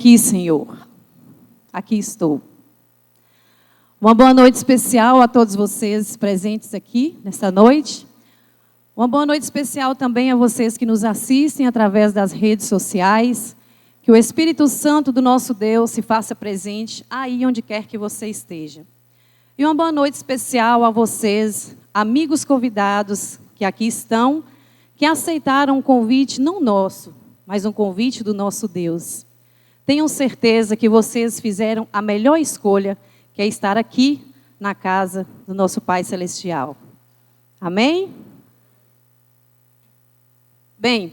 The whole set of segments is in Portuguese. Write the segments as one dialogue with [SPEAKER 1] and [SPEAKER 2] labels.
[SPEAKER 1] Aqui, Senhor, aqui estou. Uma boa noite especial a todos vocês presentes aqui nesta noite. Uma boa noite especial também a vocês que nos assistem através das redes sociais. Que o Espírito Santo do nosso Deus se faça presente aí onde quer que você esteja. E uma boa noite especial a vocês, amigos convidados que aqui estão, que aceitaram um convite não nosso, mas um convite do nosso Deus. Tenham certeza que vocês fizeram a melhor escolha, que é estar aqui na casa do nosso Pai Celestial. Amém? Bem,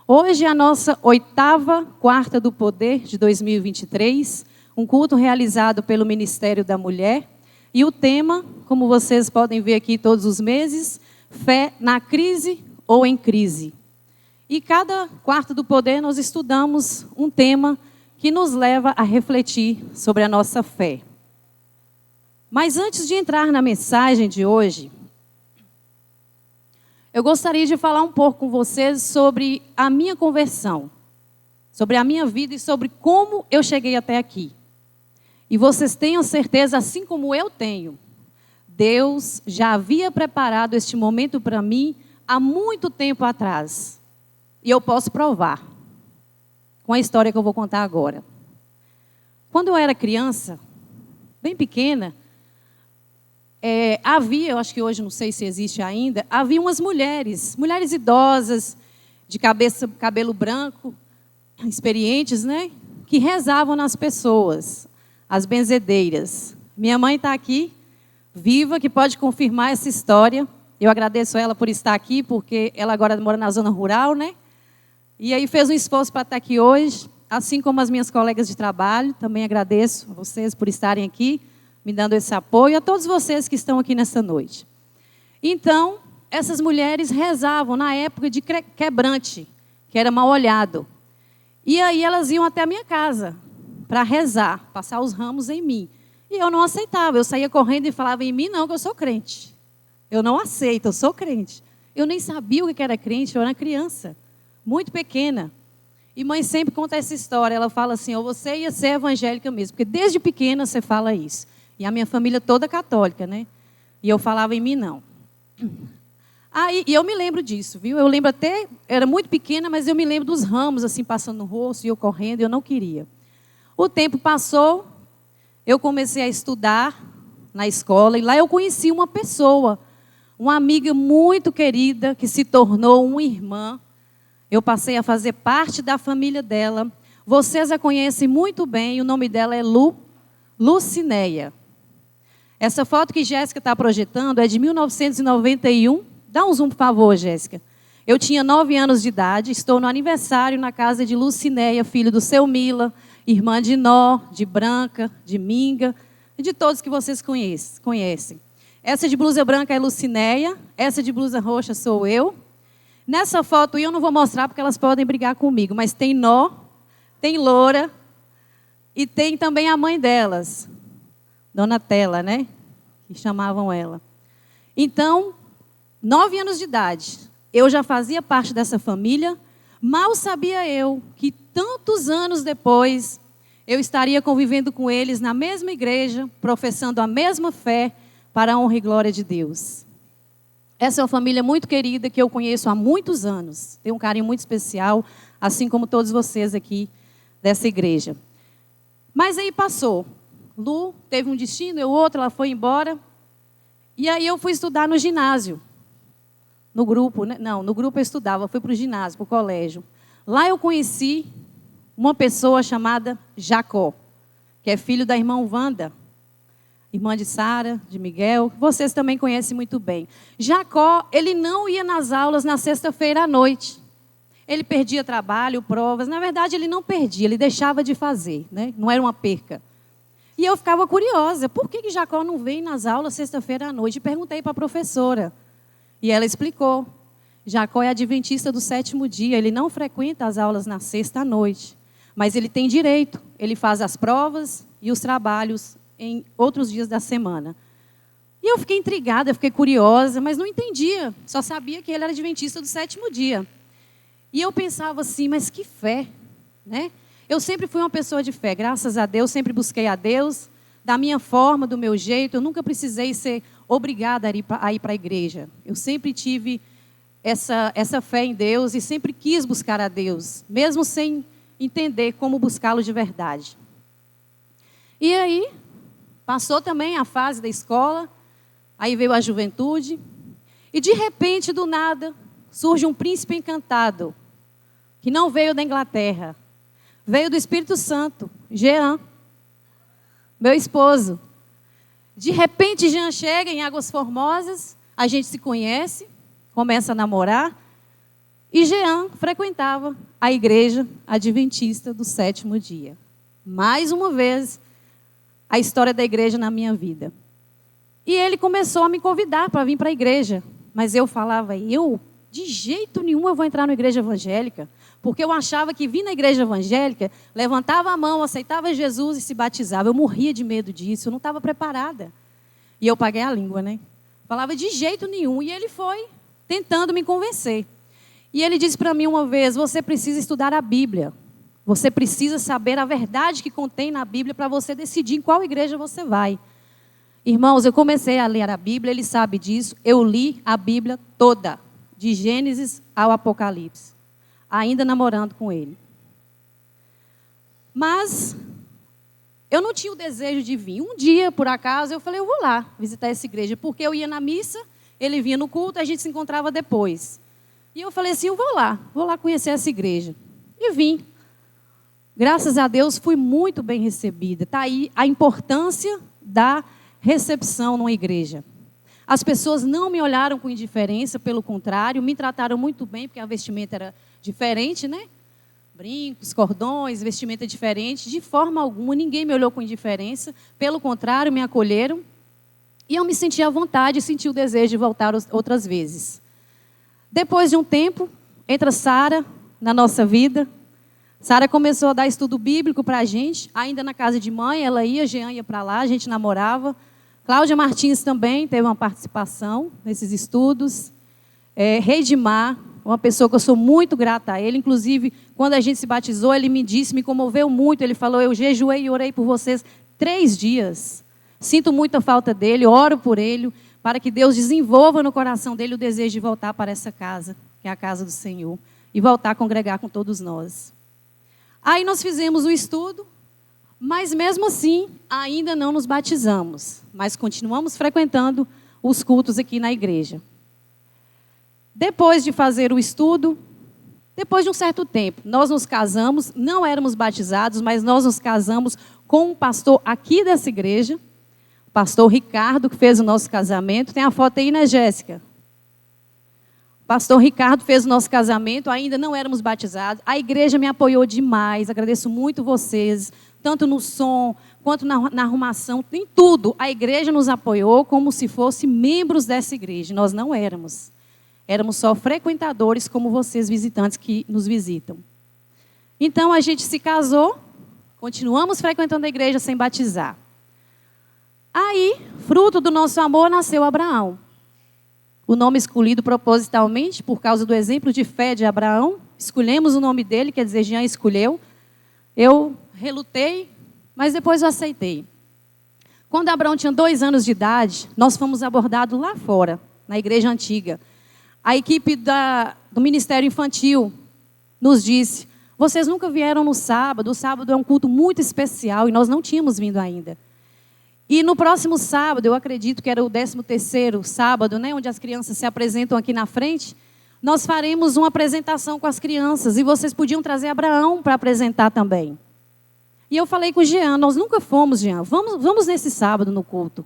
[SPEAKER 1] hoje é a nossa 8ª Quarta do Poder de 2023, um culto realizado pelo Ministério da Mulher. E o tema, como vocês podem ver aqui todos os meses, fé na crise ou em crise. E cada Quarta do Poder nós estudamos um tema que nos leva a refletir sobre a nossa fé. Mas antes de entrar na mensagem de hoje, eu gostaria de falar um pouco com vocês sobre a minha conversão, sobre a minha vida e sobre como eu cheguei até aqui. E vocês tenham certeza, assim como eu tenho, Deus já havia preparado este momento para mim há muito tempo atrás. E eu posso provar com a história que eu vou contar agora. Quando eu era criança, bem pequena, eu acho que hoje, não sei se existe ainda, havia umas mulheres idosas, de cabelo branco, experientes, né? Que rezavam nas pessoas, as benzedeiras. Minha mãe está aqui, viva, que pode confirmar essa história. Eu agradeço a ela por estar aqui, porque ela agora mora na zona rural, né? E aí fez um esforço para estar aqui hoje, assim como as minhas colegas de trabalho. Também agradeço a vocês por estarem aqui, me dando esse apoio, a todos vocês que estão aqui nesta noite. Então, essas mulheres rezavam na época de quebrante, que era mal olhado. E aí elas iam até a minha casa para rezar, passar os ramos em mim. E eu não aceitava, eu saía correndo e falava em mim, não, que eu sou crente. Eu não aceito, eu sou crente. Eu nem sabia o que era crente, eu era criança, muito pequena. E mãe sempre conta essa história, ela fala assim, você ia ser evangélica mesmo, porque desde pequena você fala isso. E a minha família toda católica, né? E eu falava em mim, não. E eu me lembro disso, viu? Eu lembro até, era muito pequena, mas eu me lembro dos ramos, assim, passando no rosto, e eu correndo, e eu não queria. O tempo passou, eu comecei a estudar na escola, e lá eu conheci uma pessoa, uma amiga muito querida, que se tornou uma irmã. Eu passei a fazer parte da família dela. Vocês a conhecem muito bem, o nome dela é Lucinéia. Essa foto que Jéssica está projetando é de 1991. Dá um zoom, por favor, Jéssica. Eu tinha 9 anos de idade, estou no aniversário na casa de Lucinéia, filho do seu Mila, irmã de Nó, de Branca, de Minga, e de todos que vocês conhecem. Essa de blusa branca é Lucinéia, essa de blusa roxa sou eu. Nessa foto eu não vou mostrar porque elas podem brigar comigo, mas tem Nó, tem Loura e tem também a mãe delas, Dona Tela, né? Que chamavam ela. Então, 9 anos de idade, eu já fazia parte dessa família, mal sabia eu que tantos anos depois eu estaria convivendo com eles na mesma igreja, professando a mesma fé para a honra e glória de Deus. Essa é uma família muito querida que eu conheço há muitos anos. Tenho um carinho muito especial, assim como todos vocês aqui dessa igreja. Mas aí passou. Lu teve um destino, eu outro, ela foi embora. E aí eu fui estudar no ginásio. No grupo, né? Não, no grupo eu estudava, eu fui para o ginásio, para o colégio. Lá eu conheci uma pessoa chamada Jacó, que é filho da irmã Wanda, irmã de Sara, de Miguel, vocês também conhecem muito bem. Jacó, ele não ia nas aulas na sexta-feira à noite. Ele perdia trabalho, provas. Na verdade, ele não perdia, ele deixava de fazer, né? Não era uma perca. E eu ficava curiosa, por que Jacó não vem nas aulas sexta-feira à noite? E perguntei para a professora. E ela explicou. Jacó é adventista do 7º dia, ele não frequenta as aulas na sexta à noite. Mas ele tem direito, ele faz as provas e os trabalhos em outros dias da semana. E eu fiquei intrigada, fiquei curiosa, mas não entendia. Só sabia que ele era adventista do 7º dia. E eu pensava assim, mas que fé, né? eu sempre fui uma pessoa de fé, graças a Deus, sempre busquei a Deus, da minha forma, do meu jeito. Eu nunca precisei ser obrigada a ir para a igreja. Eu sempre tive essa fé em Deus e sempre quis buscar a Deus, mesmo sem entender como buscá-lo de verdade. E aí, passou também a fase da escola, aí veio a juventude, e de repente, do nada, surge um príncipe encantado, que não veio da Inglaterra, veio do Espírito Santo, Jean, meu esposo. De repente, Jean chega em Águas Formosas, a gente se conhece, começa a namorar, e Jean frequentava a igreja adventista do 7º dia. Mais uma vez, a história da igreja na minha vida. E ele começou a me convidar para vir para a igreja. Mas eu falava, de jeito nenhum eu vou entrar na igreja evangélica. Porque eu achava que vir na igreja evangélica, levantava a mão, aceitava Jesus e se batizava. Eu morria de medo disso, eu não estava preparada. E eu paguei a língua, né? Falava de jeito nenhum. E ele foi tentando me convencer. E ele disse para mim uma vez, você precisa estudar a Bíblia. Você precisa saber a verdade que contém na Bíblia para você decidir em qual igreja você vai. Irmãos, eu comecei a ler a Bíblia, ele sabe disso. Eu li a Bíblia toda, de Gênesis ao Apocalipse, ainda namorando com ele. Mas eu não tinha o desejo de vir. Um dia, por acaso, eu falei, eu vou lá visitar essa igreja, porque eu ia na missa, ele vinha no culto, a gente se encontrava depois. E eu falei assim, eu vou lá conhecer essa igreja. E vim. Graças a Deus, fui muito bem recebida. Está aí a importância da recepção numa igreja. As pessoas não me olharam com indiferença, pelo contrário, me trataram muito bem, porque a vestimenta era diferente, né? Brincos, cordões, vestimenta diferente. De forma alguma, ninguém me olhou com indiferença. Pelo contrário, me acolheram. E eu me senti à vontade, senti o desejo de voltar outras vezes. Depois de um tempo, entra Sara na nossa vida. Sara começou a dar estudo bíblico para a gente, ainda na casa de mãe, ela ia, Jean ia para lá, a gente namorava. Cláudia Martins também teve uma participação nesses estudos. Reidimar, uma pessoa que eu sou muito grata a ele. Inclusive, quando a gente se batizou, ele me disse, me comoveu muito. Ele falou, eu jejuei e orei por vocês 3 dias. Sinto muita falta dele, oro por ele, para que Deus desenvolva no coração dele o desejo de voltar para essa casa, que é a casa do Senhor, e voltar a congregar com todos nós. Aí nós fizemos o estudo, mas mesmo assim, ainda não nos batizamos. Mas continuamos frequentando os cultos aqui na igreja. Depois de fazer o estudo, depois de um certo tempo, nós nos casamos, não éramos batizados, mas nós nos casamos com um pastor aqui dessa igreja, o pastor Ricardo, que fez o nosso casamento. Tem a foto aí, né, Jéssica? Pastor Ricardo fez o nosso casamento, ainda não éramos batizados. A igreja me apoiou demais, agradeço muito vocês, tanto no som, quanto na arrumação, em tudo. A igreja nos apoiou como se fosse membros dessa igreja. Nós não éramos. Éramos só frequentadores como vocês, visitantes que nos visitam. Então a gente se casou, continuamos frequentando a igreja sem batizar. Aí, fruto do nosso amor, nasceu Abraão. O nome escolhido propositalmente, por causa do exemplo de fé de Abraão. Escolhemos o nome dele, quer dizer, Jean escolheu. Eu relutei, mas depois eu aceitei. Quando Abraão tinha 2 anos de idade, nós fomos abordados lá fora, na igreja antiga. A equipe do Ministério Infantil nos disse, vocês nunca vieram no sábado, o sábado é um culto muito especial, e nós não tínhamos vindo ainda. E no próximo sábado, eu acredito que era o 13º sábado, né, onde as crianças se apresentam aqui na frente, nós faremos uma apresentação com as crianças, e vocês podiam trazer Abraão para apresentar também. E eu falei com o Jean, nós nunca fomos, Jean, vamos nesse sábado no culto.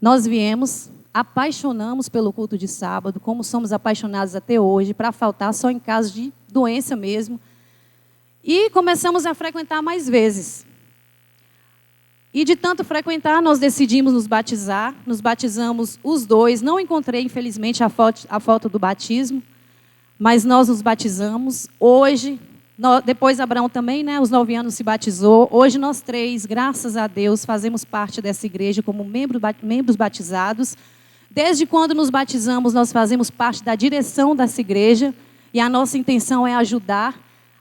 [SPEAKER 1] Nós viemos, apaixonamos pelo culto de sábado, como somos apaixonados até hoje, para faltar só em caso de doença mesmo. E começamos a frequentar mais vezes. E de tanto frequentar, nós decidimos nos batizar. Nos batizamos os 2. Não encontrei, infelizmente, a foto do batismo. Mas nós nos batizamos. Hoje, depois Abraão também, né, aos 9 anos se batizou. Hoje nós 3, graças a Deus, fazemos parte dessa igreja como membros batizados. Desde quando nos batizamos, nós fazemos parte da direção dessa igreja. E a nossa intenção é ajudar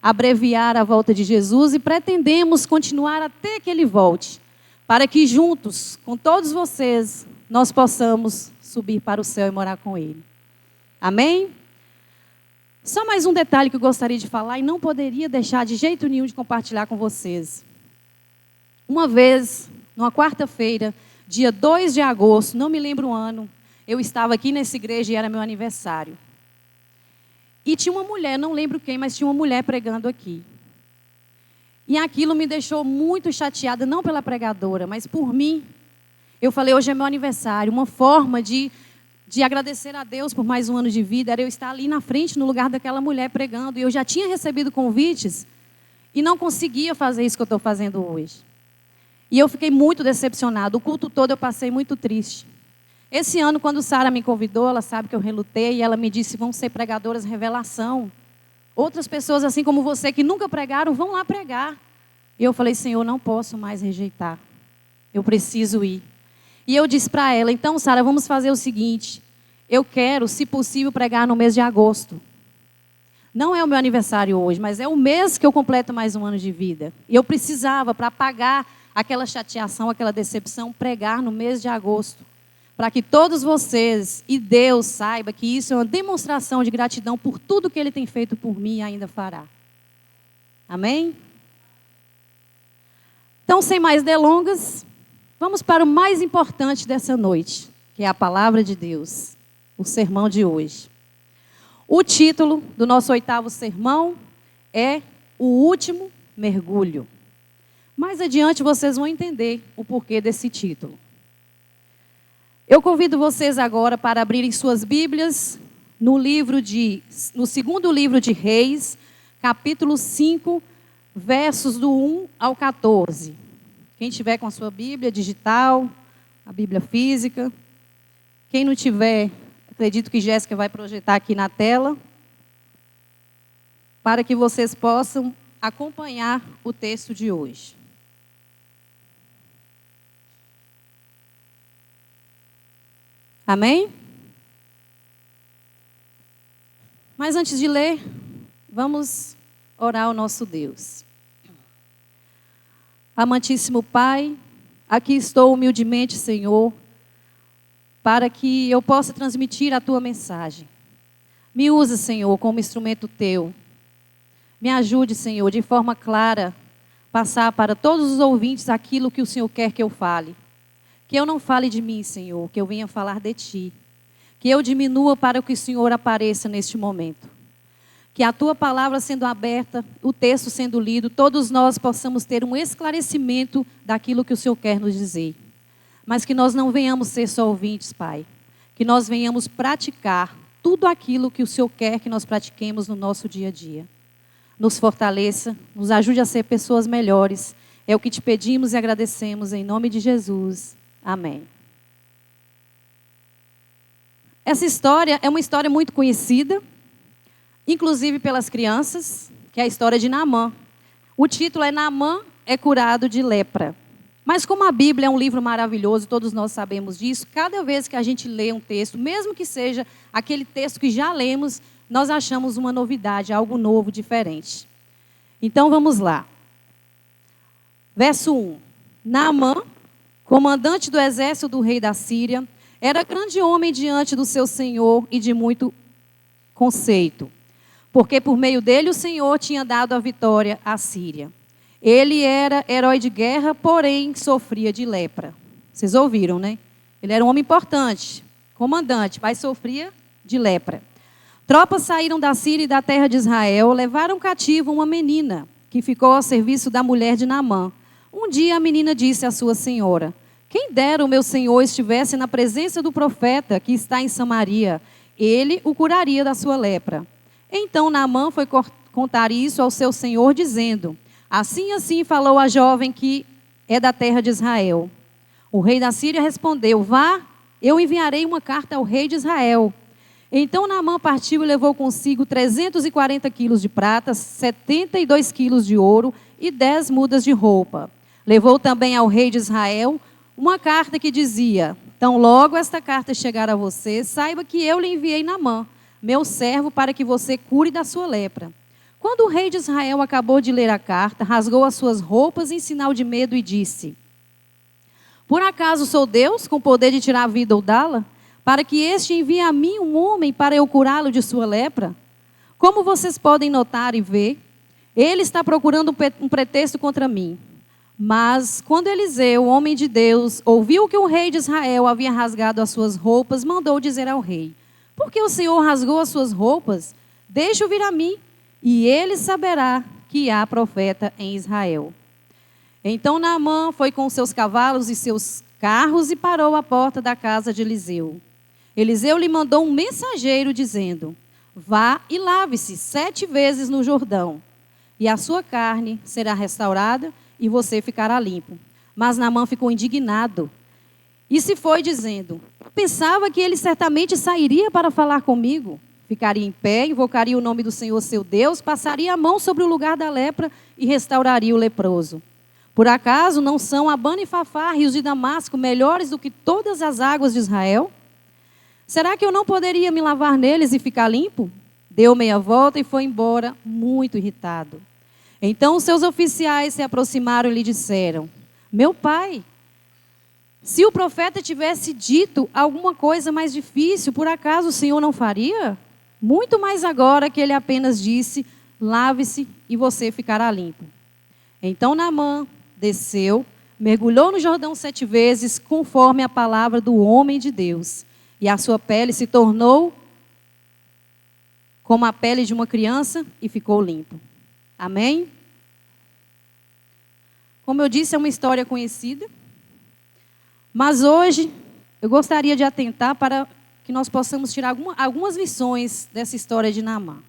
[SPEAKER 1] abreviar a volta de Jesus e pretendemos continuar até que Ele volte, para que juntos, com todos vocês, nós possamos subir para o céu e morar com Ele. Amém? Só mais um detalhe que eu gostaria de falar e não poderia deixar de jeito nenhum de compartilhar com vocês. Uma vez, numa quarta-feira, dia 2 de agosto, não me lembro o ano, eu estava aqui nessa igreja e era meu aniversário. E tinha uma mulher, não lembro quem, mas tinha uma mulher pregando aqui. E aquilo me deixou muito chateada, não pela pregadora, mas por mim. Eu falei, hoje é meu aniversário. Uma forma de agradecer a Deus por mais um ano de vida era eu estar ali na frente, no lugar daquela mulher pregando. E eu já tinha recebido convites e não conseguia fazer isso que eu estou fazendo hoje. E eu fiquei muito decepcionada. O culto todo eu passei muito triste. Esse ano, quando Sara me convidou, ela sabe que eu relutei e ela me disse, vão ser pregadoras revelação. Outras pessoas, assim como você, que nunca pregaram, vão lá pregar. E eu falei, Senhor, não posso mais rejeitar. Eu preciso ir. E eu disse para ela, então, Sara, vamos fazer o seguinte. Eu quero, se possível, pregar no mês de agosto. Não é o meu aniversário hoje, mas é o mês que eu completo mais um ano de vida. E eu precisava, para apagar aquela chateação, aquela decepção, pregar no mês de agosto. Para que todos vocês e Deus saibam que isso é uma demonstração de gratidão por tudo que Ele tem feito por mim e ainda fará. Amém? Então, sem mais delongas, vamos para o mais importante dessa noite, que é a palavra de Deus, o sermão de hoje. O título do nosso 8º sermão é O Último Mergulho. Mais adiante vocês vão entender o porquê desse título. Eu convido vocês agora para abrirem suas Bíblias no segundo livro de Reis, capítulo 5, versos do 1 ao 14. Quem tiver com a sua Bíblia digital, a Bíblia física. Quem não tiver, acredito que Jéssica vai projetar aqui na tela, para que vocês possam acompanhar o texto de hoje. Amém? Mas antes de ler, vamos orar ao nosso Deus. Amantíssimo Pai, aqui estou humildemente, Senhor, para que eu possa transmitir a Tua mensagem. Me usa, Senhor, como instrumento Teu. Me ajude, Senhor, de forma clara, passar para todos os ouvintes aquilo que o Senhor quer que eu fale. Que eu não fale de mim, Senhor, que eu venha falar de Ti. Que eu diminua para que o Senhor apareça neste momento. Que a Tua palavra sendo aberta, o texto sendo lido, todos nós possamos ter um esclarecimento daquilo que o Senhor quer nos dizer. Mas que nós não venhamos ser só ouvintes, Pai. Que nós venhamos praticar tudo aquilo que o Senhor quer que nós pratiquemos no nosso dia a dia. Nos fortaleça, nos ajude a ser pessoas melhores. É o que te pedimos e agradecemos em nome de Jesus. Amém. Essa história é uma história muito conhecida, inclusive pelas crianças, que é a história de Naamã. O título é Naamã é curado de lepra. Mas como a Bíblia é um livro maravilhoso, todos nós sabemos disso, cada vez que a gente lê um texto, mesmo que seja aquele texto que já lemos, nós achamos uma novidade, algo novo, diferente. Então vamos lá. Verso 1. Naamã, comandante do exército do rei da Síria, era grande homem diante do seu senhor e de muito conceito, porque por meio dele o Senhor tinha dado a vitória à Síria. Ele era herói de guerra, porém sofria de lepra. Vocês ouviram, né? Ele era um homem importante, comandante, mas sofria de lepra. Tropas saíram da Síria e da terra de Israel, levaram cativo uma menina, que ficou ao serviço da mulher de Naamã. Um dia a menina disse à sua senhora, quem dera o meu senhor estivesse na presença do profeta que está em Samaria, ele o curaria da sua lepra. Então Naamã foi contar isso ao seu senhor, dizendo, assim falou a jovem que é da terra de Israel. O rei da Síria respondeu, vá, eu enviarei uma carta ao rei de Israel. Então Naamã partiu e levou consigo 340 quilos de prata, 72 quilos de ouro e 10 mudas de roupa. Levou também ao rei de Israel uma carta que dizia, então logo esta carta chegar a você, saiba que eu lhe enviei Naamã, meu servo, para que você cure da sua lepra. Quando o rei de Israel acabou de ler a carta, rasgou as suas roupas em sinal de medo e disse: por acaso sou Deus, com poder de tirar a vida ou dá-la? Para que este envie a mim um homem para eu curá-lo de sua lepra? Como vocês podem notar e ver, ele está procurando um pretexto contra mim. Mas quando Eliseu, o homem de Deus, ouviu que o rei de Israel havia rasgado as suas roupas, mandou dizer ao rei: por que o Senhor rasgou as suas roupas? Deixe-o vir a mim, e ele saberá que há profeta em Israel. Então Naamã foi com seus cavalos e seus carros e parou à porta da casa de Eliseu. Eliseu lhe mandou um mensageiro dizendo: vá e lave-se 7 vezes no Jordão, e a sua carne será restaurada e você ficará limpo. Mas Naamã ficou indignado e se foi dizendo: pensava que ele certamente sairia para falar comigo. Ficaria em pé, invocaria o nome do Senhor seu Deus, passaria a mão sobre o lugar da lepra e restauraria o leproso. Por acaso não são Abana e Fafá, rios de Damasco, melhores do que todas as águas de Israel? Será que eu não poderia me lavar neles e ficar limpo? Deu meia volta e foi embora, muito irritado. Então os seus oficiais se aproximaram e lhe disseram: meu pai, se o profeta tivesse dito alguma coisa mais difícil, por acaso o Senhor não faria? Muito mais agora que ele apenas disse: lave-se e você ficará limpo. Então Naamã desceu, mergulhou no Jordão 7 vezes, conforme a palavra do homem de Deus. E a sua pele se tornou como a pele de uma criança e ficou limpo. Amém? Como eu disse, é uma história conhecida. Mas hoje eu gostaria de atentar para que nós possamos tirar algumas lições dessa história de Naamã.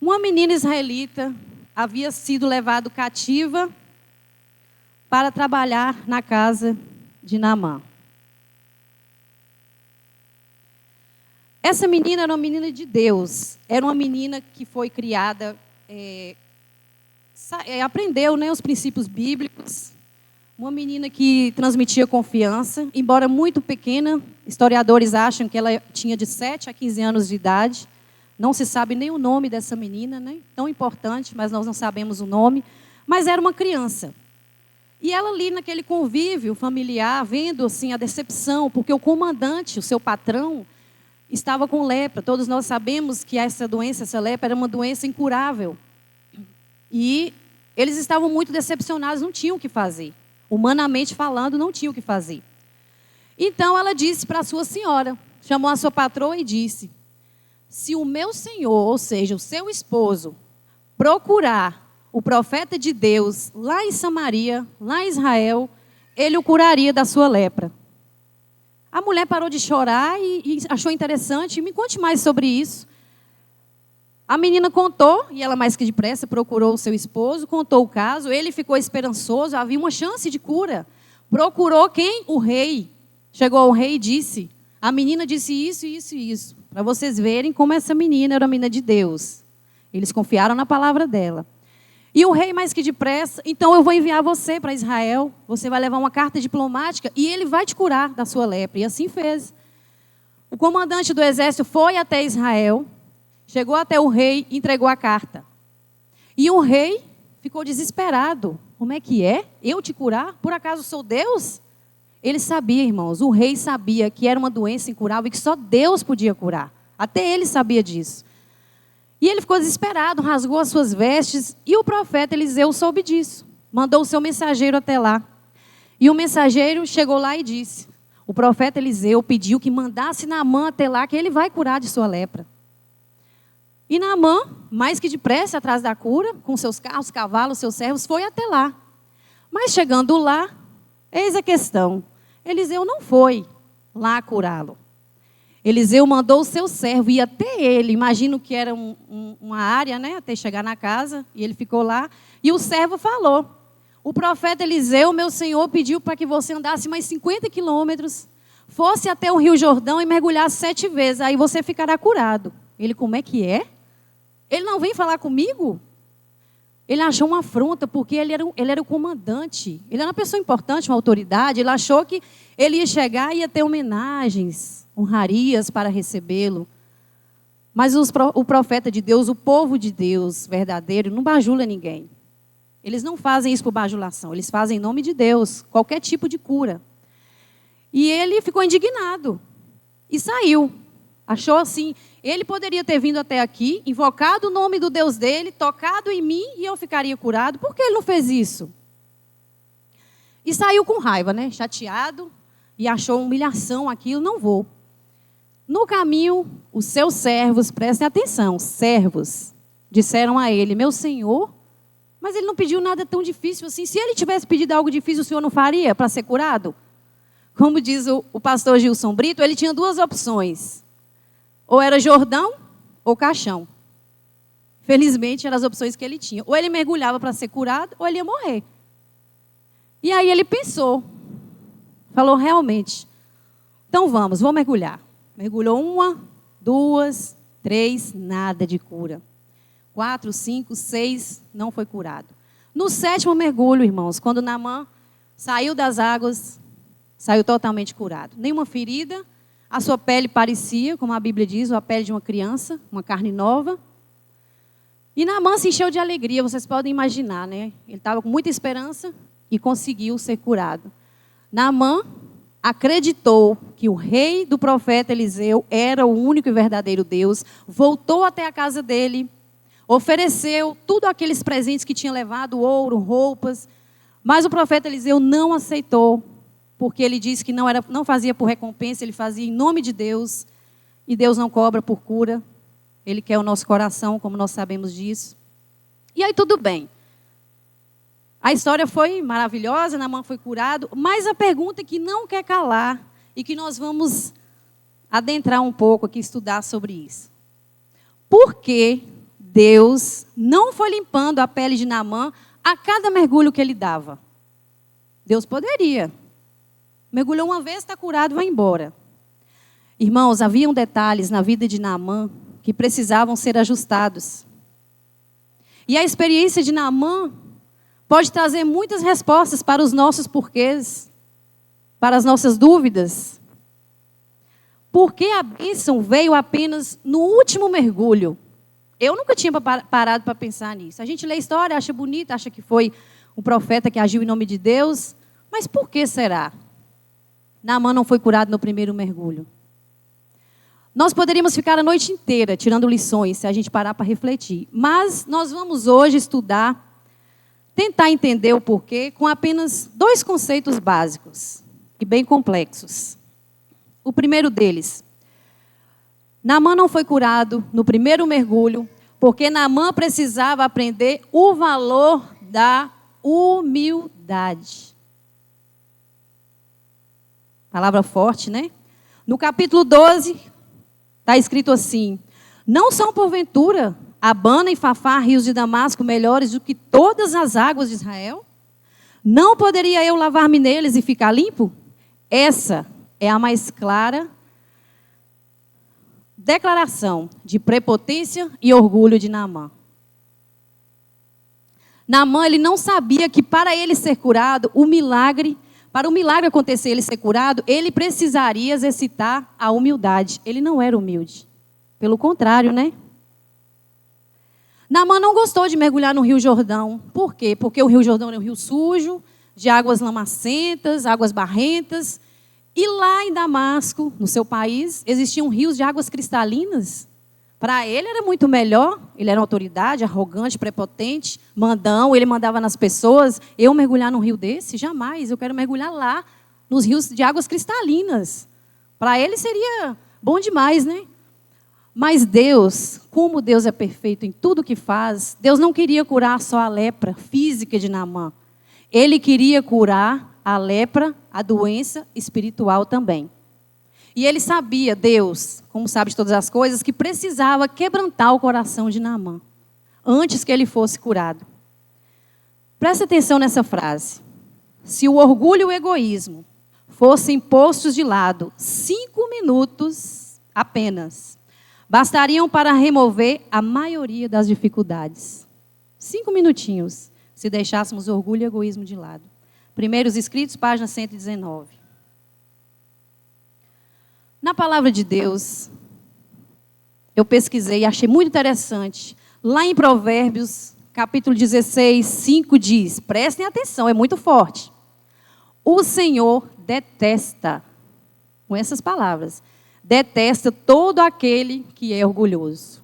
[SPEAKER 1] Uma menina israelita havia sido levada cativa para trabalhar na casa de Naamã. Essa menina era uma menina de Deus, era uma menina que foi criada, aprendeu, né, os princípios bíblicos, uma menina que transmitia confiança, embora muito pequena. Historiadores acham que ela tinha de 7 a 15 anos de idade. Não se sabe nem o nome dessa menina, né? Tão importante, mas nós não sabemos o nome. Mas era uma criança. E ela ali naquele convívio familiar, vendo assim a decepção, porque o comandante, o seu patrão, estava com lepra. Todos nós sabemos que essa doença, essa lepra, era uma doença incurável. E eles estavam muito decepcionados, não tinham o que fazer. Humanamente falando, não tinham o que fazer. Então ela disse para a sua senhora, chamou a sua patroa e disse: se o meu senhor, ou seja, o seu esposo, procurar o profeta de Deus lá em Samaria, lá em Israel, ele o curaria da sua lepra. A mulher parou de chorar e achou interessante. Me conte mais sobre isso. A menina contou, e ela mais que depressa procurou o seu esposo, contou o caso. Ele ficou esperançoso, havia uma chance de cura. Procurou quem? O rei. Chegou ao rei e disse: a menina disse isso, isso e isso. Para vocês verem como essa menina era uma menina de Deus. Eles confiaram na palavra dela. E o rei mais que depressa: então eu vou enviar você para Israel. Você vai levar uma carta diplomática e ele vai te curar da sua lepra. E assim fez. O comandante do exército foi até Israel. Chegou até o rei e entregou a carta. E o rei ficou desesperado. Como é que é? Eu te curar? Por acaso sou Deus? Ele sabia, irmãos, o rei sabia que era uma doença incurável e que só Deus podia curar. Até ele sabia disso. E ele ficou desesperado, rasgou as suas vestes. E o profeta Eliseu soube disso. Mandou o seu mensageiro até lá. E o mensageiro chegou lá e disse: o profeta Eliseu pediu que mandasse Naamã até lá, que ele vai curar de sua lepra. E Naamã, mais que depressa, atrás da cura, com seus carros, cavalos, seus servos, foi até lá. Mas chegando lá, eis a questão: Eliseu não foi lá curá-lo. Eliseu mandou o seu servo ir até ele. Imagino que era uma área, né, até chegar na casa, e ele ficou lá. E o servo falou: o profeta Eliseu, meu senhor, pediu para que você andasse mais 50 quilômetros, fosse até o Rio Jordão e mergulhasse 7 vezes, aí você ficará curado. Ele: como é que é? Ele não vem falar comigo? Ele achou uma afronta, porque ele era o comandante. Ele era uma pessoa importante, uma autoridade. Ele achou que ele ia chegar e ia ter homenagens, honrarias para recebê-lo. Mas o profeta de Deus, o povo de Deus verdadeiro, não bajula ninguém. Eles não fazem isso por bajulação, eles fazem em nome de Deus, qualquer tipo de cura. E ele ficou indignado e saiu. Achou assim, ele poderia ter vindo até aqui, invocado o nome do Deus dele, tocado em mim e eu ficaria curado. Por que ele não fez isso? E saiu com raiva, né? Chateado, e achou humilhação aquilo, não vou. No caminho, os seus servos, prestem atenção, servos, disseram a ele, meu senhor, mas ele não pediu nada tão difícil assim. Se ele tivesse pedido algo difícil, o senhor não faria para ser curado? Como diz o pastor Gilson Brito, ele tinha duas opções. Ou era Jordão ou caixão. Felizmente, eram as opções que ele tinha. Ou ele mergulhava para ser curado, ou ele ia morrer. E aí ele pensou. Falou, realmente. Então vou mergulhar. Mergulhou 1, 2, 3, nada de cura. 4, 5, 6, não foi curado. No 7º mergulho, irmãos, quando Naamã saiu das águas, saiu totalmente curado. Nenhuma ferida, a sua pele parecia, como a Bíblia diz, a pele de uma criança, uma carne nova. E Naamã se encheu de alegria, vocês podem imaginar, né? Ele estava com muita esperança e conseguiu ser curado. Naamã acreditou que o rei do profeta Eliseu era o único e verdadeiro Deus, voltou até a casa dele, ofereceu tudo aqueles presentes que tinha levado, ouro, roupas, mas o profeta Eliseu não aceitou, porque ele disse que não fazia por recompensa, ele fazia em nome de Deus, e Deus não cobra por cura, ele quer o nosso coração, como nós sabemos disso. E aí tudo bem. A história foi maravilhosa, Naamã foi curado, mas a pergunta que não quer calar e que nós vamos adentrar um pouco aqui, estudar sobre isso. Por que Deus não foi limpando a pele de Naamã a cada mergulho que ele dava? Deus poderia. Mergulhou uma vez, está curado, vai embora. Irmãos, haviam detalhes na vida de Naamã que precisavam ser ajustados. E a experiência de Naamã pode trazer muitas respostas para os nossos porquês, para as nossas dúvidas. Por que a bênção veio apenas no último mergulho? Eu nunca tinha parado para pensar nisso. A gente lê a história, acha bonita, acha que foi um profeta que agiu em nome de Deus. Mas por que será? Naamã não foi curado no primeiro mergulho. Nós poderíamos ficar a noite inteira tirando lições, se a gente parar para refletir. Mas nós vamos hoje estudar, tentar entender o porquê com apenas 2 conceitos básicos e bem complexos. O primeiro deles, Naamã não foi curado no primeiro mergulho porque Naamã precisava aprender o valor da humildade. Palavra forte, né? No capítulo 12, está escrito assim, não são porventura Abana e Fafá, rios de Damasco, melhores do que todas as águas de Israel? Não poderia eu lavar-me neles e ficar limpo? Essa é a mais clara declaração de prepotência e orgulho de Naamã. Naamã, ele não sabia que para ele ser curado, para o milagre acontecer, ele ser curado, ele precisaria exercitar a humildade. Ele não era humilde. Pelo contrário, né? Naamã não gostou de mergulhar no Rio Jordão. Por quê? Porque o Rio Jordão é um rio sujo, de águas lamacentas, águas barrentas. E lá em Damasco, no seu país, existiam rios de águas cristalinas. Para ele era muito melhor. Ele era uma autoridade, arrogante, prepotente, mandão. Ele mandava nas pessoas. Eu mergulhar num rio desse? Jamais. Eu quero mergulhar lá, nos rios de águas cristalinas. Para ele seria bom demais, né? Mas Deus, como Deus é perfeito em tudo que faz, Deus não queria curar só a lepra física de Naamã. Ele queria curar a lepra, a doença espiritual também. E ele sabia, Deus, como sabe de todas as coisas, que precisava quebrantar o coração de Naamã, antes que ele fosse curado. Presta atenção nessa frase. Se o orgulho e o egoísmo fossem postos de lado 5 minutos apenas, bastariam para remover a maioria das dificuldades. 5 minutinhos, se deixássemos orgulho e egoísmo de lado. Primeiros Escritos, página 119. Na palavra de Deus, eu pesquisei e achei muito interessante. Lá em Provérbios, capítulo 16, 5 diz, prestem atenção, é muito forte. O Senhor detesta, com essas palavras, detesta todo aquele que é orgulhoso.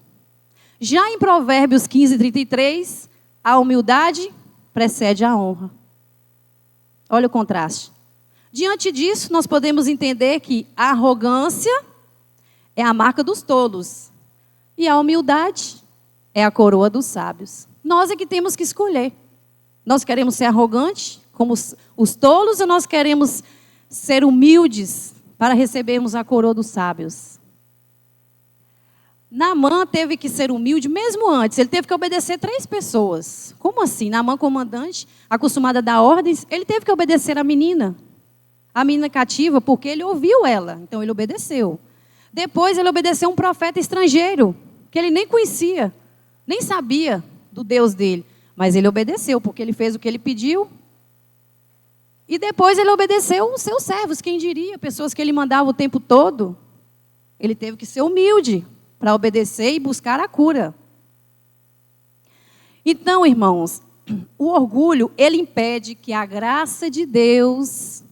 [SPEAKER 1] Já em Provérbios 15, 33, a humildade precede a honra. Olha o contraste. Diante disso, nós podemos entender que a arrogância é a marca dos tolos e a humildade é a coroa dos sábios. Nós é que temos que escolher. Nós queremos ser arrogantes, como os tolos, ou nós queremos ser humildes para recebermos a coroa dos sábios? Naamã teve que ser humilde mesmo antes. Ele teve que obedecer 3 pessoas. Como assim? Naamã, comandante, acostumada a dar ordens, ele teve que obedecer a menina cativa, porque ele ouviu ela. Então ele obedeceu. Depois ele obedeceu um profeta estrangeiro, que ele nem conhecia, nem sabia do Deus dele. Mas ele obedeceu, porque ele fez o que ele pediu. E depois ele obedeceu os seus servos, quem diria, pessoas que ele mandava o tempo todo. Ele teve que ser humilde para obedecer e buscar a cura. Então, irmãos, o orgulho, ele impede que a graça de Deus,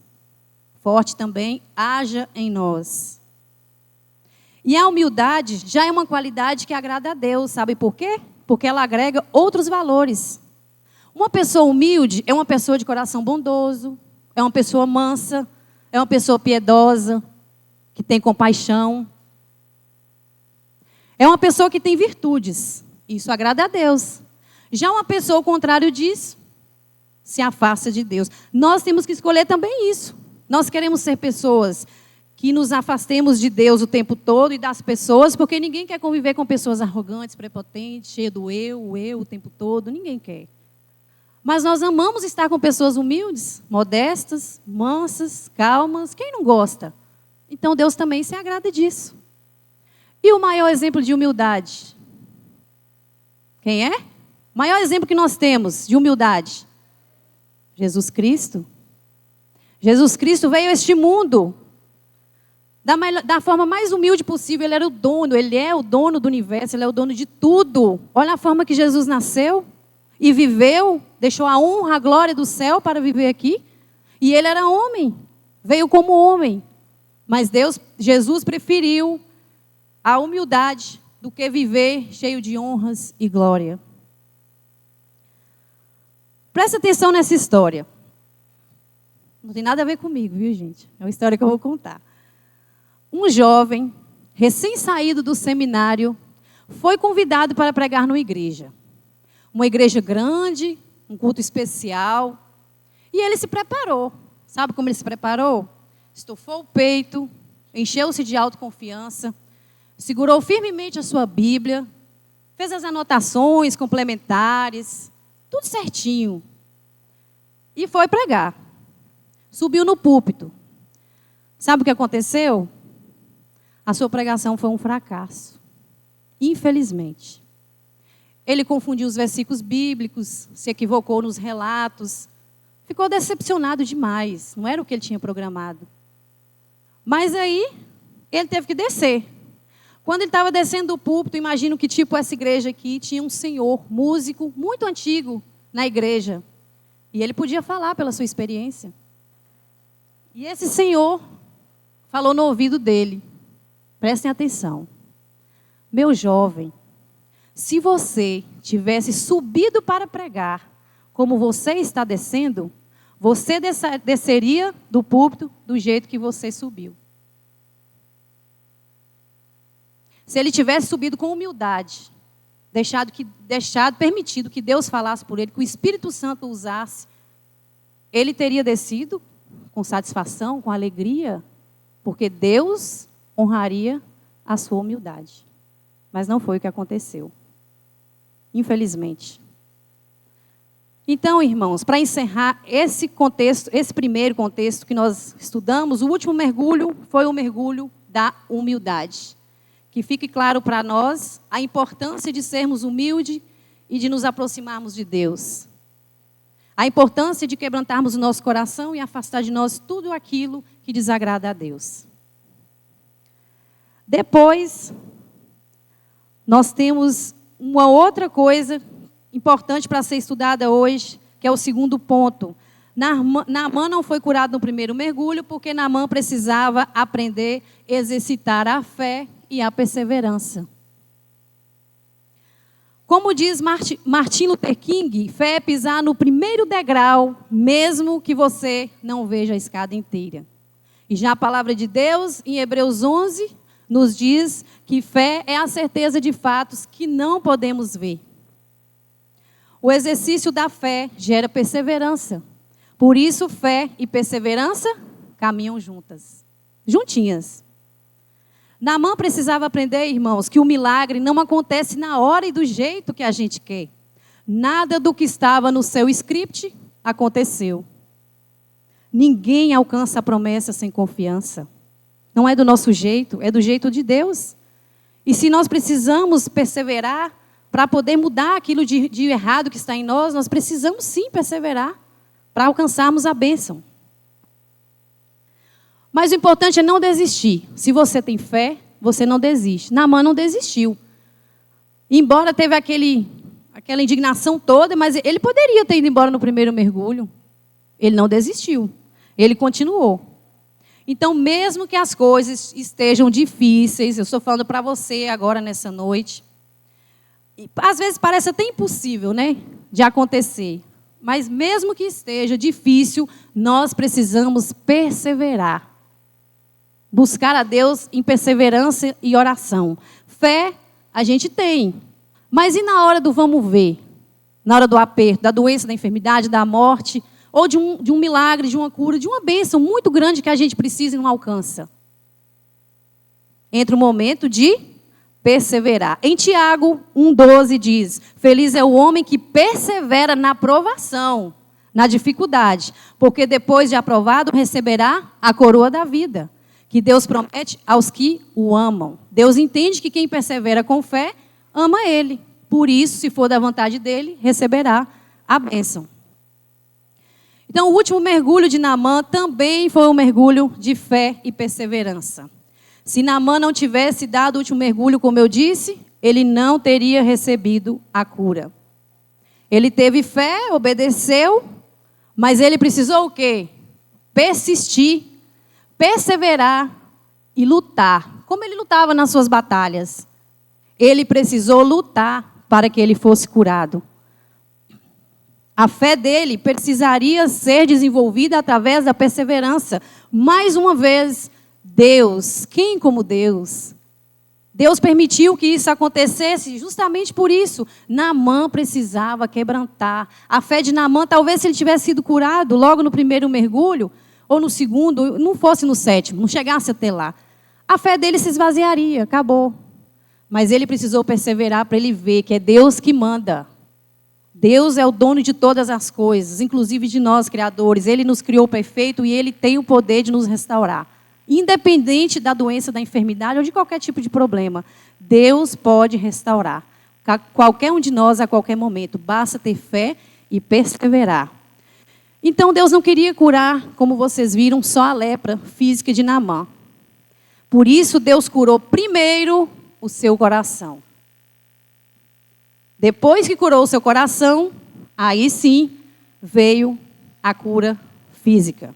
[SPEAKER 1] forte também, haja em nós. E a humildade já é uma qualidade que agrada a Deus, sabe por quê? Porque ela agrega outros valores. Uma pessoa humilde é uma pessoa de coração bondoso, é uma pessoa mansa, é uma pessoa piedosa, que tem compaixão. É uma pessoa que tem virtudes. Isso agrada a Deus. Já uma pessoa ao contrário disso, se afasta de Deus. Nós temos que escolher também isso. Nós queremos ser pessoas que nos afastemos de Deus o tempo todo e das pessoas, porque ninguém quer conviver com pessoas arrogantes, prepotentes, cheias do eu o tempo todo. Ninguém quer. Mas nós amamos estar com pessoas humildes, modestas, mansas, calmas. Quem não gosta? Então Deus também se agrada disso. E o maior exemplo de humildade? Quem é? O maior exemplo que nós temos de humildade? Jesus Cristo. Jesus Cristo veio a este mundo da forma mais humilde possível. Ele era o dono, ele é o dono do universo, ele é o dono de tudo. Olha a forma que Jesus nasceu e viveu, deixou a honra, a glória do céu para viver aqui. E ele era homem, veio como homem. Mas Jesus preferiu a humildade do que viver cheio de honras e glória. Presta atenção nessa história. Não tem nada a ver comigo, viu, gente? É uma história que eu vou contar. Um jovem, recém-saído do seminário, foi convidado para pregar numa igreja. Uma igreja grande, um culto especial. E ele se preparou. Sabe como ele se preparou? Estufou o peito, encheu-se de autoconfiança, segurou firmemente a sua Bíblia, fez as anotações complementares, tudo certinho. E foi pregar. Subiu no púlpito. Sabe o que aconteceu? A sua pregação foi um fracasso. Infelizmente. Ele confundiu os versículos bíblicos, se equivocou nos relatos. Ficou decepcionado demais. Não era o que ele tinha programado. Mas aí, ele teve que descer. Quando ele estava descendo do púlpito, imagino que tipo essa igreja aqui, tinha um senhor, músico, muito antigo na igreja. E ele podia falar pela sua experiência. E esse senhor falou no ouvido dele. Prestem atenção. Meu jovem, se você tivesse subido para pregar, como você está descendo, você desceria do púlpito do jeito que você subiu. Se ele tivesse subido com humildade, permitido que Deus falasse por ele, que o Espírito Santo o usasse, ele teria descido com satisfação, com alegria, porque Deus honraria a sua humildade. Mas não foi o que aconteceu. Infelizmente. Então, irmãos, para encerrar esse contexto, esse primeiro contexto que nós estudamos, o último mergulho foi o mergulho da humildade. Que fique claro para nós a importância de sermos humildes e de nos aproximarmos de Deus. A importância de quebrantarmos o nosso coração e afastar de nós tudo aquilo que desagrada a Deus. Depois, nós temos uma outra coisa importante para ser estudada hoje, que é o segundo ponto. Naamã não foi curado no primeiro mergulho, porque Naamã precisava aprender a exercitar a fé e a perseverança. Como diz Martin Luther King, fé é pisar no primeiro degrau, mesmo que você não veja a escada inteira. E já a palavra de Deus, em Hebreus 11, nos diz que fé é a certeza de fatos que não podemos ver. O exercício da fé gera perseverança. Por isso, fé e perseverança caminham juntinhas. Naamã precisava aprender, irmãos, que o milagre não acontece na hora e do jeito que a gente quer. Nada do que estava no seu script aconteceu. Ninguém alcança a promessa sem confiança. Não é do nosso jeito, é do jeito de Deus. E se nós precisamos perseverar para poder mudar aquilo de errado que está em nós, nós precisamos sim perseverar para alcançarmos a bênção. Mas o importante é não desistir. Se você tem fé, você não desiste. Naamã não desistiu. Embora teve aquela indignação toda, mas ele poderia ter ido embora no primeiro mergulho. Ele não desistiu. Ele continuou. Então, mesmo que as coisas estejam difíceis, eu estou falando para você agora nessa noite, e às vezes parece até impossível, né, de acontecer. Mas mesmo que esteja difícil, nós precisamos perseverar. Buscar a Deus em perseverança e oração. Fé a gente tem. Mas e na hora do vamos ver? Na hora do aperto, da doença, da enfermidade, da morte, ou de um milagre, de uma cura, de uma bênção muito grande que a gente precisa e não alcança? Entra o momento de perseverar. Em Tiago 1,12 diz: feliz é o homem que persevera na provação, na dificuldade, porque depois de aprovado receberá a coroa da vida, que Deus promete aos que o amam. Deus entende que quem persevera com fé, ama Ele. Por isso, se for da vontade dEle, receberá a bênção. Então, o último mergulho de Naamã também foi um mergulho de fé e perseverança. Se Naamã não tivesse dado o último mergulho, como eu disse, ele não teria recebido a cura. Ele teve fé, obedeceu, mas ele precisou o quê? Persistir, perseverar e lutar. Como ele lutava nas suas batalhas? Ele precisou lutar para que ele fosse curado. A fé dele precisaria ser desenvolvida através da perseverança. Mais uma vez, Deus, quem como Deus? Deus permitiu que isso acontecesse justamente por isso. Naamã precisava quebrantar. A fé de Naamã, talvez se ele tivesse sido curado logo no primeiro mergulho, ou no segundo, não fosse no sétimo, não chegasse até lá. A fé dele se esvaziaria, acabou. Mas ele precisou perseverar para ele ver que é Deus que manda. Deus é o dono de todas as coisas, inclusive de nós, criadores. Ele nos criou perfeito e Ele tem o poder de nos restaurar. Independente da doença, da enfermidade ou de qualquer tipo de problema, Deus pode restaurar. Qualquer um de nós, a qualquer momento. Basta ter fé e perseverar. Então, Deus não queria curar, como vocês viram, só a lepra física de Naamã. Por isso, Deus curou primeiro o seu coração. Depois que curou o seu coração, aí sim veio a cura física.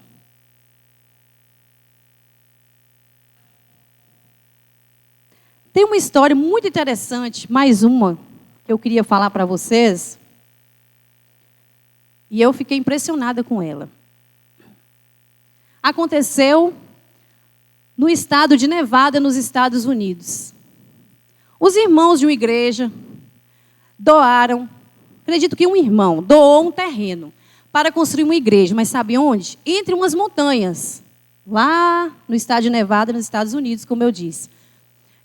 [SPEAKER 1] Tem uma história muito interessante, mais uma, que eu queria falar para vocês. E eu fiquei impressionada com ela. Aconteceu no estado de Nevada, nos Estados Unidos. Os irmãos de uma igreja doaram, acredito que um irmão, doou um terreno para construir uma igreja, mas sabe onde? Entre umas montanhas, lá no estado de Nevada, nos Estados Unidos, como eu disse.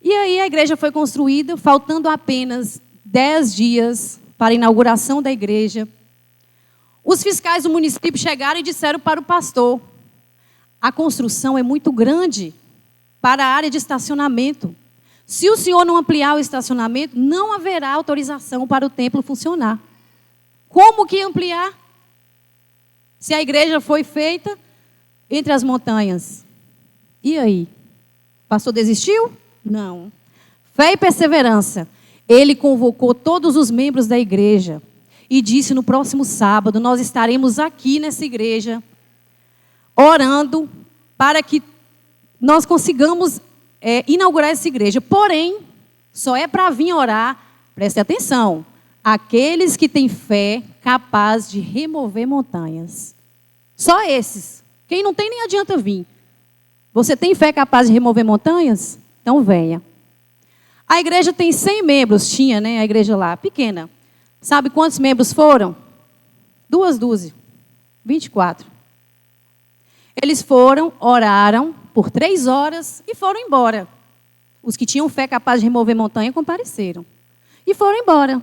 [SPEAKER 1] E aí a igreja foi construída, faltando apenas 10 dias para a inauguração da igreja. Os fiscais do município chegaram e disseram para o pastor: a construção é muito grande para a área de estacionamento. Se o senhor não ampliar o estacionamento, não haverá autorização para o templo funcionar. Como que ampliar? Se a igreja foi feita entre as montanhas. E aí? O pastor desistiu? Não. Fé e perseverança. Ele convocou todos os membros da igreja e disse: no próximo sábado nós estaremos aqui nessa igreja orando para que nós consigamos inaugurar essa igreja. Porém, só é para vir orar, preste atenção, aqueles que têm fé capaz de remover montanhas. Só esses. Quem não tem nem adianta vir. Você tem fé capaz de remover montanhas? Então venha. A igreja tem 100 membros, tinha, né? A igreja lá, pequena. Sabe quantos membros foram? 2 dúzias. 24. Eles foram, oraram por 3 horas e foram embora. Os que tinham fé capaz de remover montanha compareceram. E foram embora.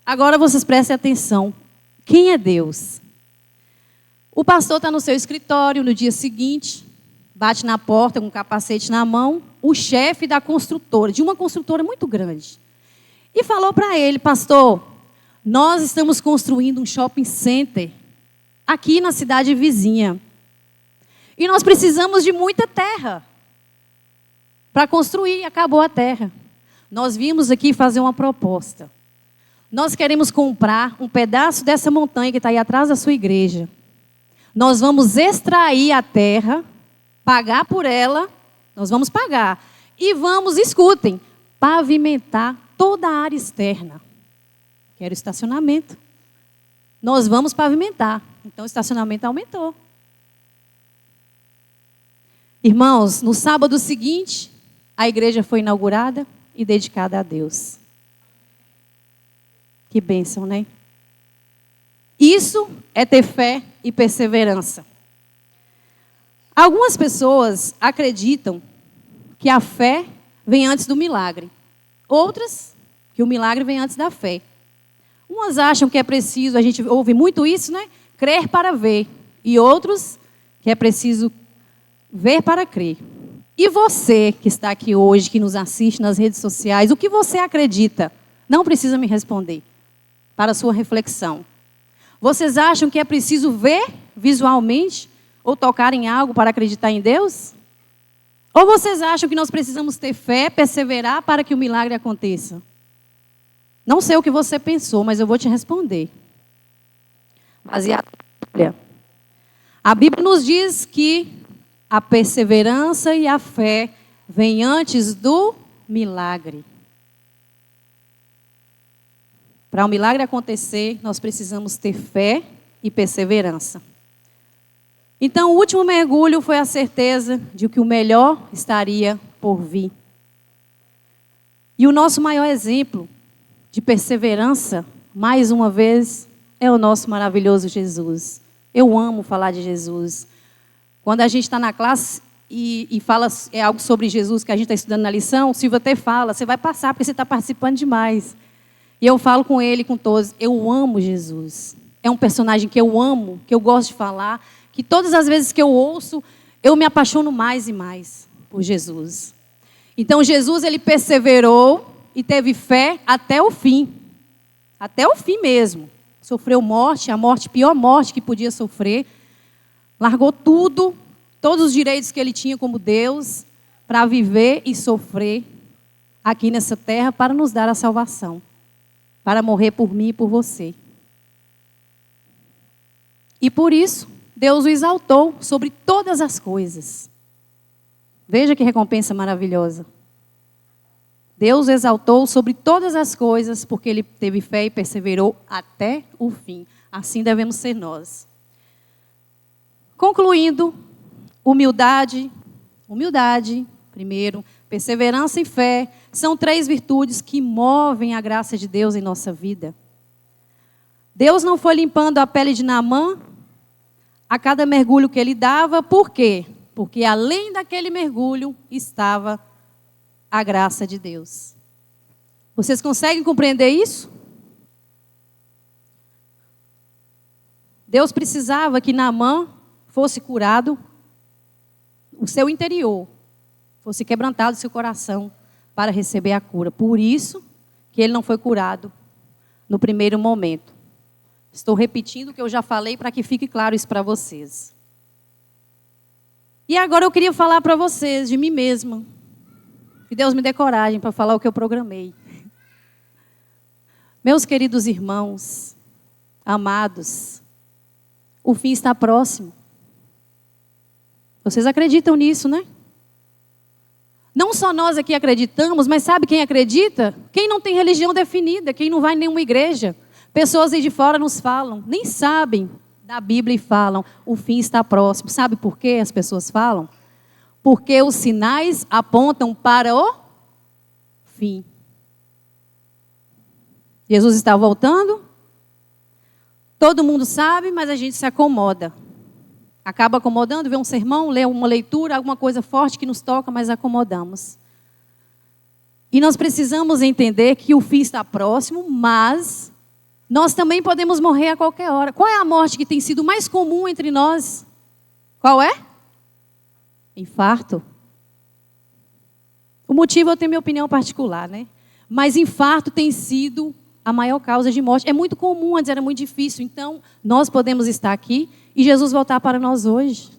[SPEAKER 1] Agora vocês prestem atenção. Quem é Deus? O pastor está no seu escritório no dia seguinte, bate na porta com um capacete na mão, o chefe da construtora, de uma construtora muito grande. E falou para ele: pastor, nós estamos construindo um shopping center aqui na cidade vizinha. E nós precisamos de muita terra para construir. Acabou a terra. Nós vimos aqui fazer uma proposta. Nós queremos comprar um pedaço dessa montanha que está aí atrás da sua igreja. Nós vamos extrair a terra, pagar por ela, nós vamos pagar. E vamos, escutem, pavimentar toda a área externa. Quero estacionamento. Nós vamos pavimentar. Então o estacionamento aumentou. Irmãos, no sábado seguinte, a igreja foi inaugurada e dedicada a Deus. Que bênção, né? Isso é ter fé e perseverança. Algumas pessoas acreditam que a fé vem antes do milagre. Outras, que o milagre vem antes da fé. Umas acham que é preciso, a gente ouve muito isso, né? Crer para ver. E outros, que é preciso ver para crer. E você que está aqui hoje, que nos assiste nas redes sociais, o que você acredita? Não precisa me responder. Para a sua reflexão. Vocês acham que é preciso ver visualmente ou tocar em algo para acreditar em Deus? Ou vocês acham que nós precisamos ter fé, perseverar para que o milagre aconteça? Não sei o que você pensou, mas eu vou te responder. Baseado na Bíblia. A Bíblia nos diz que a perseverança e a fé vêm antes do milagre. Para o milagre acontecer, nós precisamos ter fé e perseverança. Então, o último mergulho foi a certeza de que o melhor estaria por vir. E o nosso maior exemplo de perseverança, mais uma vez, é o nosso maravilhoso Jesus. Eu amo falar de Jesus. Quando a gente está na classe e fala algo sobre Jesus que a gente está estudando na lição, o Silvio até fala: você vai passar porque você está participando demais. E eu falo com ele, com todos, eu amo Jesus. É um personagem que eu amo, que eu gosto de falar, que todas as vezes que eu ouço, eu me apaixono mais e mais por Jesus. Então Jesus, ele perseverou e teve fé até o fim. Até o fim mesmo. Sofreu morte, a morte, pior morte que podia sofrer. Largou tudo, todos os direitos que ele tinha como Deus, para viver e sofrer aqui nessa terra para nos dar a salvação. Para morrer por mim e por você. E por isso, Deus o exaltou sobre todas as coisas. Veja que recompensa maravilhosa. Deus o exaltou sobre todas as coisas, porque ele teve fé e perseverou até o fim. Assim devemos ser nós. Concluindo, humildade, primeiro, perseverança e fé, são 3 virtudes que movem a graça de Deus em nossa vida. Deus não foi limpando a pele de Naamã a cada mergulho que ele dava, por quê? Porque além daquele mergulho estava a graça de Deus. Vocês conseguem compreender isso? Deus precisava que Naamã fosse curado, o seu interior, fosse quebrantado o seu coração para receber a cura. Por isso que ele não foi curado no primeiro momento. Estou repetindo o que eu já falei para que fique claro isso para vocês. E agora eu queria falar para vocês de mim mesma. Que Deus me dê coragem para falar o que eu programei. Meus queridos irmãos, amados, o fim está próximo. Vocês acreditam nisso, né? Não só nós aqui acreditamos, mas sabe quem acredita? Quem não tem religião definida, quem não vai em nenhuma igreja. Pessoas aí de fora nos falam, nem sabem da Bíblia e falam, o fim está próximo. Sabe por que as pessoas falam? Porque os sinais apontam para o fim. Jesus está voltando. Todo mundo sabe, mas a gente se acomoda. Acaba acomodando, vê um sermão, lê uma leitura, alguma coisa forte que nos toca, mas acomodamos. E nós precisamos entender que o fim está próximo, mas nós também podemos morrer a qualquer hora. Qual é a morte que tem sido mais comum entre nós? Qual é? Infarto. O motivo eu tenho minha opinião particular, né? Mas infarto tem sido a maior causa de morte. É muito comum, antes era muito difícil. Então, nós podemos estar aqui e Jesus voltar para nós hoje.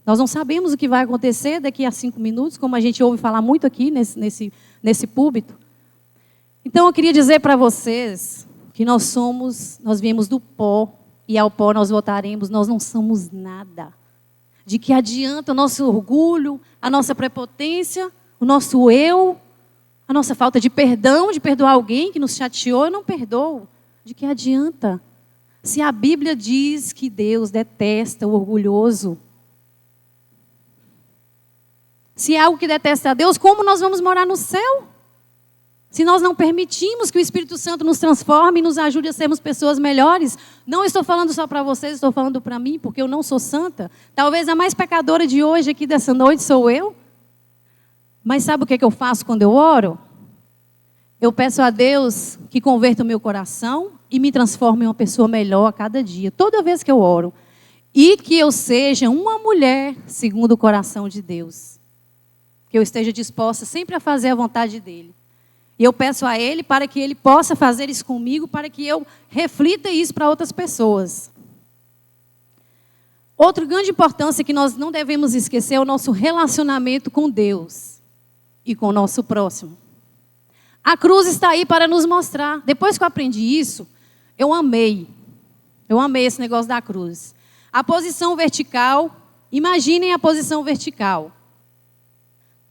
[SPEAKER 1] Nós não sabemos o que vai acontecer daqui a 5 minutos, como a gente ouve falar muito aqui nesse púlpito. Então, eu queria dizer para vocês que nós viemos do pó e ao pó nós voltaremos. Nós não somos nada. De que adianta o nosso orgulho, a nossa prepotência, o nosso eu, a nossa falta de perdão, de perdoar alguém que nos chateou, eu não perdoo. De que adianta? Se a Bíblia diz que Deus detesta o orgulhoso, se é algo que detesta a Deus, como nós vamos morar no céu? Se nós não permitimos que o Espírito Santo nos transforme e nos ajude a sermos pessoas melhores. Não estou falando só para vocês, estou falando para mim, porque eu não sou santa. Talvez a mais pecadora de hoje aqui dessa noite sou eu. Mas sabe o que eu faço quando eu oro? Eu peço a Deus que converta o meu coração e me transforme em uma pessoa melhor a cada dia, toda vez que eu oro. E que eu seja uma mulher segundo o coração de Deus. Que eu esteja disposta sempre a fazer a vontade dEle. E eu peço a Ele para que Ele possa fazer isso comigo, para que eu reflita isso para outras pessoas. Outra grande importância que nós não devemos esquecer é o nosso relacionamento com Deus e com o nosso próximo. A cruz está aí para nos mostrar. Depois que eu aprendi isso, eu amei. Eu amei esse negócio da cruz. A posição vertical, imaginem a posição vertical.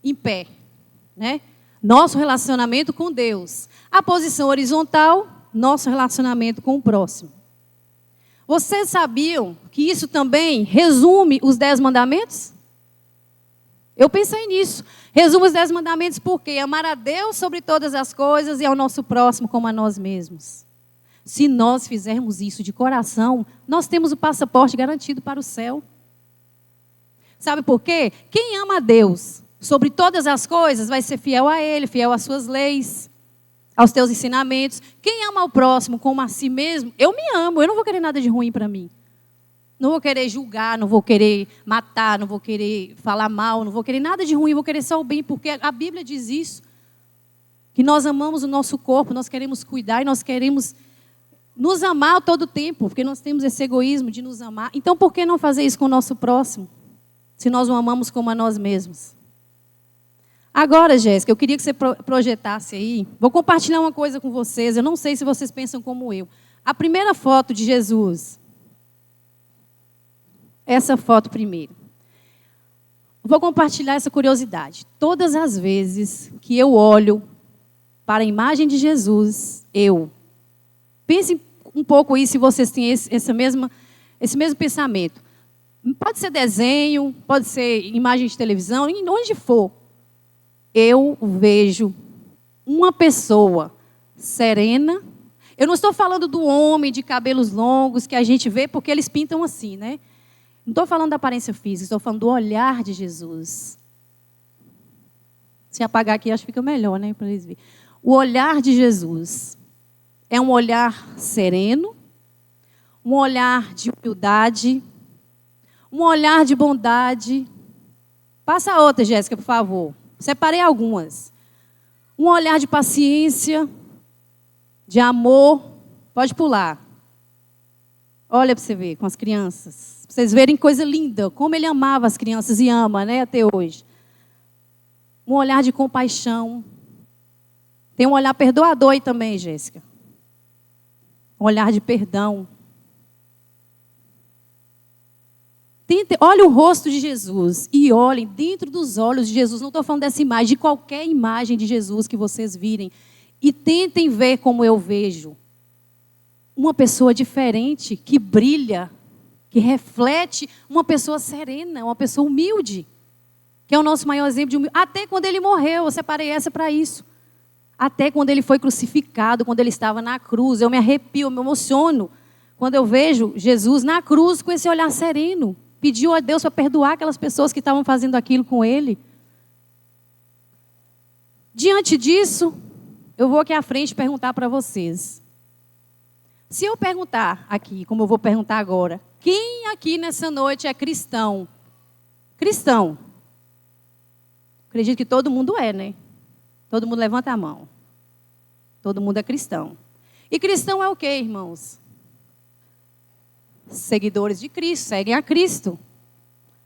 [SPEAKER 1] Em pé, né? Nosso relacionamento com Deus. A posição horizontal, nosso relacionamento com o próximo. Vocês sabiam que isso também resume os 10 mandamentos? Eu pensei nisso. Resume os 10 mandamentos porque amar a Deus sobre todas as coisas e ao nosso próximo como a nós mesmos. Se nós fizermos isso de coração, nós temos o passaporte garantido para o céu. Sabe por quê? Quem ama a Deus sobre todas as coisas vai ser fiel a Ele, fiel às suas leis, aos teus ensinamentos. Quem ama o próximo como a si mesmo, eu me amo, eu não vou querer nada de ruim para mim. Não vou querer julgar, não vou querer matar, não vou querer falar mal, não vou querer nada de ruim, vou querer só o bem, porque a Bíblia diz isso. Que nós amamos o nosso corpo, nós queremos cuidar e nós queremos nos amar a todo tempo, porque nós temos esse egoísmo de nos amar. Então, por que não fazer isso com o nosso próximo, se nós o amamos como a nós mesmos? Agora, Jéssica, eu queria que você projetasse aí. Vou compartilhar uma coisa com vocês. Eu não sei se vocês pensam como eu. A primeira foto de Jesus. Essa foto primeiro. Vou compartilhar essa curiosidade. Todas as vezes que eu olho para a imagem de Jesus, Pense um pouco aí se vocês têm esse mesmo pensamento. Pode ser desenho, pode ser imagem de televisão, onde for. Eu vejo uma pessoa serena. Eu não estou falando do homem de cabelos longos que a gente vê porque eles pintam assim, né? Não estou falando da aparência física, estou falando do olhar de Jesus. Se apagar aqui, acho que fica melhor, né? Para eles verem. O olhar de Jesus é um olhar sereno, um olhar de humildade, um olhar de bondade. Passa a outra, Jéssica, por favor. Separei algumas. Um olhar de paciência, de amor. Pode pular. Olha para você ver, com as crianças. Para vocês verem coisa linda, como ele amava as crianças e ama, né, até hoje. Um olhar de compaixão. Tem um olhar perdoador aí também, Jéssica. Um olhar de perdão. Olhe o rosto de Jesus e olhem dentro dos olhos de Jesus. Não estou falando dessa imagem, de qualquer imagem de Jesus que vocês virem. E tentem ver como eu vejo. Uma pessoa diferente, que brilha, que reflete, uma pessoa serena, uma pessoa humilde. Que é o nosso maior exemplo de humildade. Até quando ele morreu, eu separei essa para isso. Até quando ele foi crucificado, quando ele estava na cruz, eu me arrepio, eu me emociono. Quando eu vejo Jesus na cruz com esse olhar sereno. Pediu a Deus para perdoar aquelas pessoas que estavam fazendo aquilo com ele. Diante disso, eu vou aqui à frente perguntar para vocês. Se eu perguntar aqui, como eu vou perguntar agora, quem aqui nessa noite é cristão? Cristão. Acredito que todo mundo é, né? Todo mundo levanta a mão. Todo mundo é cristão. E cristão é o quê, irmãos? Seguidores de Cristo, seguem a Cristo.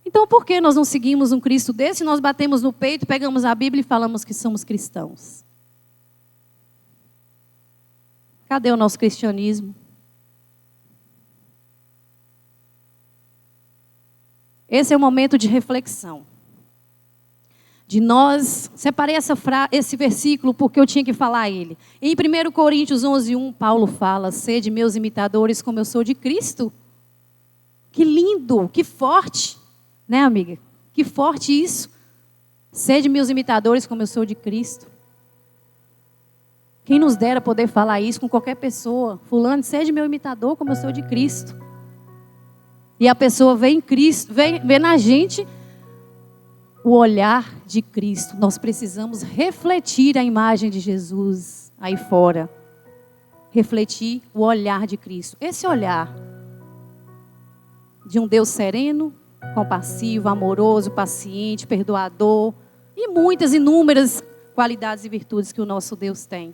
[SPEAKER 1] Então, por que nós não seguimos um Cristo desse? Nós batemos no peito, pegamos a Bíblia e falamos que somos cristãos. Cadê o nosso cristianismo? Esse é o momento de reflexão. De nós, separei esse versículo porque eu tinha que falar ele. Em 1 Coríntios 11:1, Paulo fala: sede meus imitadores como eu sou de Cristo. Que lindo, que forte, né, amiga? Que forte isso. Sede meus imitadores como eu sou de Cristo. Quem nos dera poder falar isso com qualquer pessoa. Fulano, seja meu imitador como eu sou de Cristo. E a pessoa vê em Cristo, vê na gente o olhar de Cristo. Nós precisamos refletir a imagem de Jesus aí fora. Refletir o olhar de Cristo. Esse olhar de um Deus sereno, compassivo, amoroso, paciente, perdoador. E muitas, inúmeras qualidades e virtudes que o nosso Deus tem.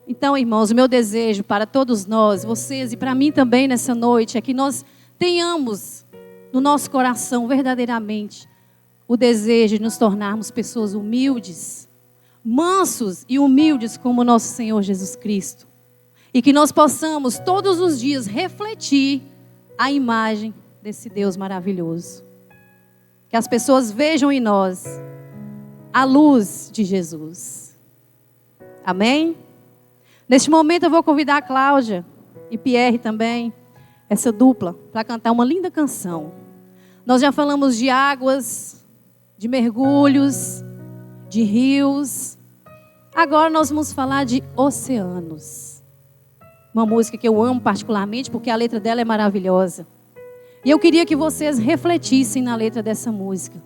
[SPEAKER 1] Então, irmãos, o meu desejo para todos nós, vocês e para mim também nessa noite, é que nós tenhamos no nosso coração verdadeiramente o desejo de nos tornarmos pessoas humildes, mansos e humildes como o nosso Senhor Jesus Cristo. E que nós possamos todos os dias refletir a imagem desse Deus maravilhoso. Que as pessoas vejam em nós a luz de Jesus. Amém? Neste momento eu vou convidar a Cláudia e Pierre também, essa dupla, para cantar uma linda canção. Nós já falamos de águas, de mergulhos, de rios. Agora nós vamos falar de oceanos. Uma música que eu amo particularmente porque a letra dela é maravilhosa. E eu queria que vocês refletissem na letra dessa música.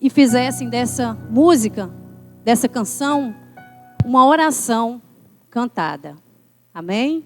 [SPEAKER 1] E fizessem dessa música, dessa canção, uma oração cantada. Amém?